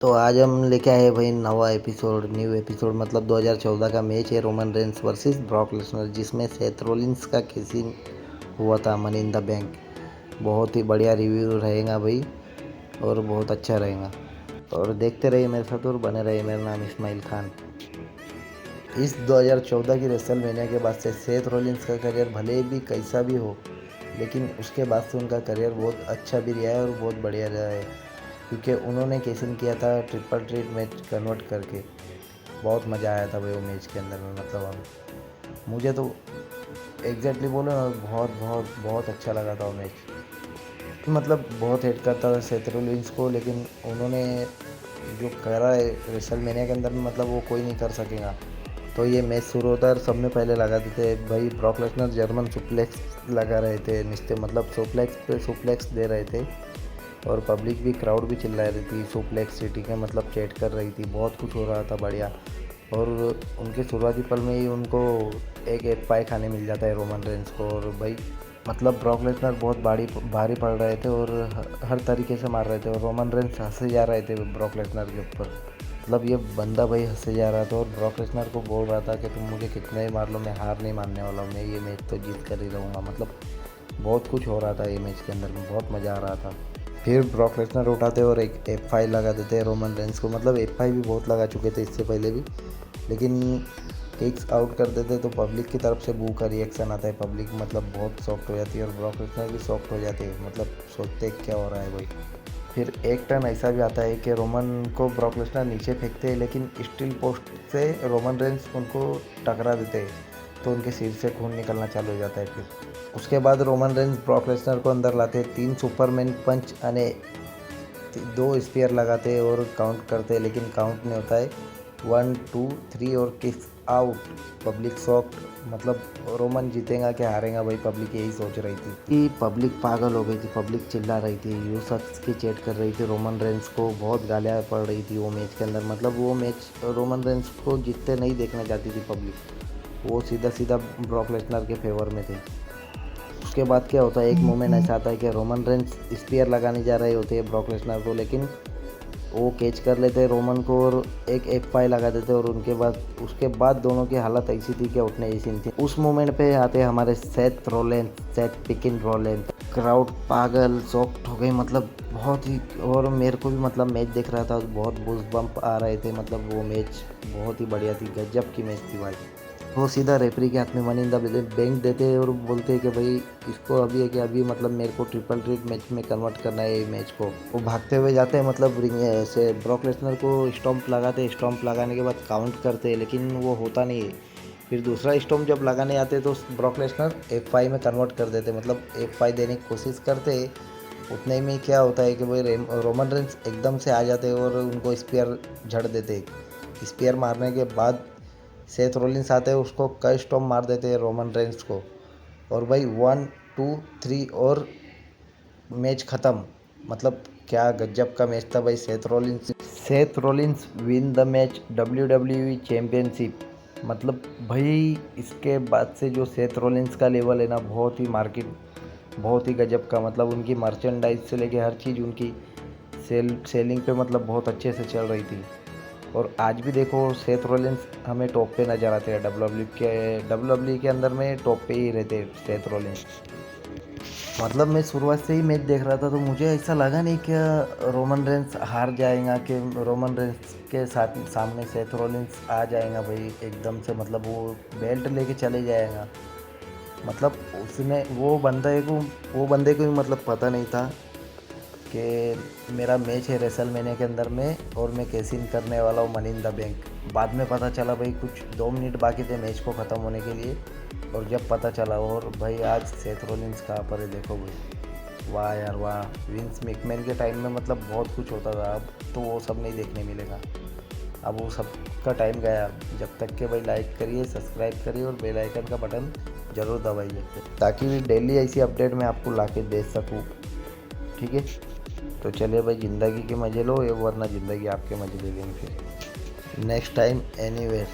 तो आज हम लेके आए भाई नवा एपिसोड न्यू एपिसोड मतलब 2014 का मैच है Roman Reigns versus Brock Lesnar जिसमें सेथ रोलिंस का किसी हुआ था मनी इन द बैंक। बहुत ही बढ़िया रिव्यू रहेगा भाई और बहुत अच्छा रहेगा और देखते रहिए मेरे साथ और बने रहिए। मेरा नाम इस्माइल खान। इस 2014 की रेसलमेनिया के बाद से सेथ रोलिंस का करियर भले भी कैसा भी हो लेकिन उसके बाद से उनका करियर बहुत अच्छा भी रहा है और बहुत बढ़िया रहा है क्योंकि उन्होंने कैसे किया था ट्रिपल थ्रेट मैच कन्वर्ट करके। बहुत मज़ा आया था भाई वो मैच के अंदर में। मतलब अब मुझे तो एग्जैक्टली बोलो ना बहुत बहुत बहुत अच्छा लगा था वो मैच। मतलब बहुत हेट करता था सेथ रोलिंस को लेकिन उन्होंने जो करा है रेसलमेनिया के अंदर में मतलब वो कोई नहीं कर सकेगा। तो ये मैच शुरू होता है और सब में पहले लगा देते भाई ब्रॉक लेसनर जर्मन सुप्लेक्स लगा रहे थे निश्चय मतलब सुप्लेक्स पे सुप्लेक्स दे रहे थे और पब्लिक भी क्राउड भी चिल्ला रही थी सुप्लेक्स सिटी के मतलब चैट कर रही थी। बहुत कुछ हो रहा था बढ़िया। और उनके शुरुआती पल में ही उनको एक एक पाए खाने मिल जाता है रोमन रेंस को। और भाई मतलब ब्रॉक लेसनर बहुत भारी पड़ रहे थे और हर तरीके से मार रहे थे और रोमन रेंस हंसे जा रहे थे ब्रॉक लेसनर के ऊपर। मतलब ये बंदा भाई हंसे जा रहा था और ब्रॉक लेसनर को बोल रहा था कि तुम मुझे कितना ही मार लो मैं हार नहीं मानने वाला हूँ, मैं ये मैच तो जीत कर ही रहूँगा। मतलब बहुत कुछ हो रहा था ये मैच के अंदर में, बहुत मज़ा आ रहा था। फिर ब्रॉक लेसनर उठाते और एक F5 लगा देते रोमन रेंस को। मतलब F5 भी बहुत लगा चुके थे इससे पहले भी लेकिन किक्स आउट कर देते तो पब्लिक की तरफ से बू का रिएक्शन आता है। पब्लिक मतलब बहुत सॉफ्ट हो जाती है और ब्रॉक लेसनर भी सॉफ्ट हो जाते हैं। मतलब सोचते क्या हो रहा है भाई। फिर एक टर्न ऐसा भी आता है कि रोमन को ब्रॉक लेसनर नीचे फेंकते हैं लेकिन स्टील पोस्ट से रोमन रेंस उनको टकरा देते हैं तो उनके सिर से खून निकलना चालू हो जाता है। फिर उसके बाद रोमन रेंस ब्रॉक लेसनर को अंदर लाते हैं, 3 सुपरमैन पंच यानी 2 स्पेयर लगाते हैं और काउंट करते हैं लेकिन काउंट नहीं होता है। 1 2 3 और किक्स आउट। Public shocked. मतलब रोमन जीतेगा कि हारेगा भाई पब्लिक यही सोच रही थी कि पब्लिक पागल हो गई थी। पब्लिक चिल्ला रही थी यूसक्स की चैट कर रही थी रोमन रेंस को, बहुत गालियाँ पड़ रही थी वो मैच के अंदर। मतलब वो मैच रोमन रेंस को जीतते नहीं देखना चाहती थी पब्लिक, वो सीधा सीधा ब्रॉक लेसनर के फेवर में थे। उसके बाद क्या होता है एक मोमेंट ऐसा आता है कि रोमन रेंस स्पीयर लगाने जा रहे होते हैं ब्रॉक लेसनर को लेकिन वो कैच कर लेते हैं रोमन को और एक F5 लगा देते और उसके बाद दोनों की हालत ऐसी थी कि उठने जैसी थी। उस मोमेंट पे आते हैं हमारे सेथ रोलेंस, सेथ पिकिन रोलेंस। क्राउड पागल सॉफ्ट हो गई। मतलब बहुत ही, और मेरे को भी मतलब मैच देख रहा था बहुत बूस्ट बम्प आ रहे थे। मतलब वो मैच बहुत ही बढ़िया थी, गजब की मैच थी भाई। वो सीधा रेफरी के हाथ में मनी इन द बैंक देते हैं और बोलते हैं कि भाई इसको अभी है कि अभी मतलब मेरे को ट्रिपल थ्रेट मैच में कन्वर्ट करना है ये मैच को। वो भागते हुए जाते हैं मतलब रिंग से ब्रॉक लेसनर को स्टॉम्प लगाते हैं। स्टॉम्प लगाने के बाद काउंट करते हैं लेकिन वो होता नहीं है। फिर दूसरा स्टॉम्प जब लगाने आते हैं तो ब्रॉक लेसनर F5 में कन्वर्ट कर देते, मतलब F5 देने की कोशिश करते हैं। उतने में क्या होता है कि भाई रोमन रेंस एकदम से आ जाते हैं और उनको स्पीयर झड़ देते हैं। स्पीयर मारने के बाद सेथ रोलिंस आते हैं, उसको कई स्टॉम्प मार देते हैं रोमन रेंस को और भाई 1 2 3 और मैच ख़त्म। मतलब क्या गजब का मैच था भाई। Seth Rollins win the match WWE championship. मतलब भाई इसके बाद से जो सेथ रोलिंस का लेवल है ना बहुत ही मार्केट, बहुत ही गजब का। मतलब उनकी मर्चेंडाइज से लेके हर चीज़ उनकी सेलिंग पे मतलब बहुत अच्छे से चल रही थी। और आज भी देखो सेथ रोलिंस हमें टॉप पे नजर आते हैं डब्ल्यू के अंदर में टॉप पे ही रहते हैं सेथ रोलिंस। मतलब मैं शुरुआत से ही मैच देख रहा था तो मुझे ऐसा लगा नहीं कि रोमन रेंस हार जाएगा, कि रोमन रेंस के साथ सामने सेथ रोलिंस आ जाएगा भाई एकदम से। मतलब वो बेल्ट लेके चले जाएगा। मतलब उसने वो बंदे को भी मतलब पता नहीं था कि मेरा मैच है रेसलमेनिया के अंदर में और मैं कैसे इन करने वाला हूँ मनी इन द बैंक। बाद में पता चला भाई कुछ 2 मिनट बाकी थे मैच को ख़त्म होने के लिए और जब पता चला और भाई आज सेथ रोलिंस कहाँ पर है देखो भाई। वाह यार वाह। विंस मैकमैन के टाइम में मतलब बहुत कुछ होता था, अब तो वो सब नहीं देखने मिलेगा। अब वो सब का टाइम गया। जब तक के भाई लाइक करिए, सब्सक्राइब करिए और बेल आइकन का बटन ज़रूर दबाइए ताकि डेली ऐसी अपडेट मैं आपको ला के दे सकूँ। ठीक है, तो चलिए भाई ज़िंदगी के मज़े लो, ये वरना ज़िंदगी आपके मज़े ले लेंगे फिर नेक्स्ट टाइम एनीवेयर।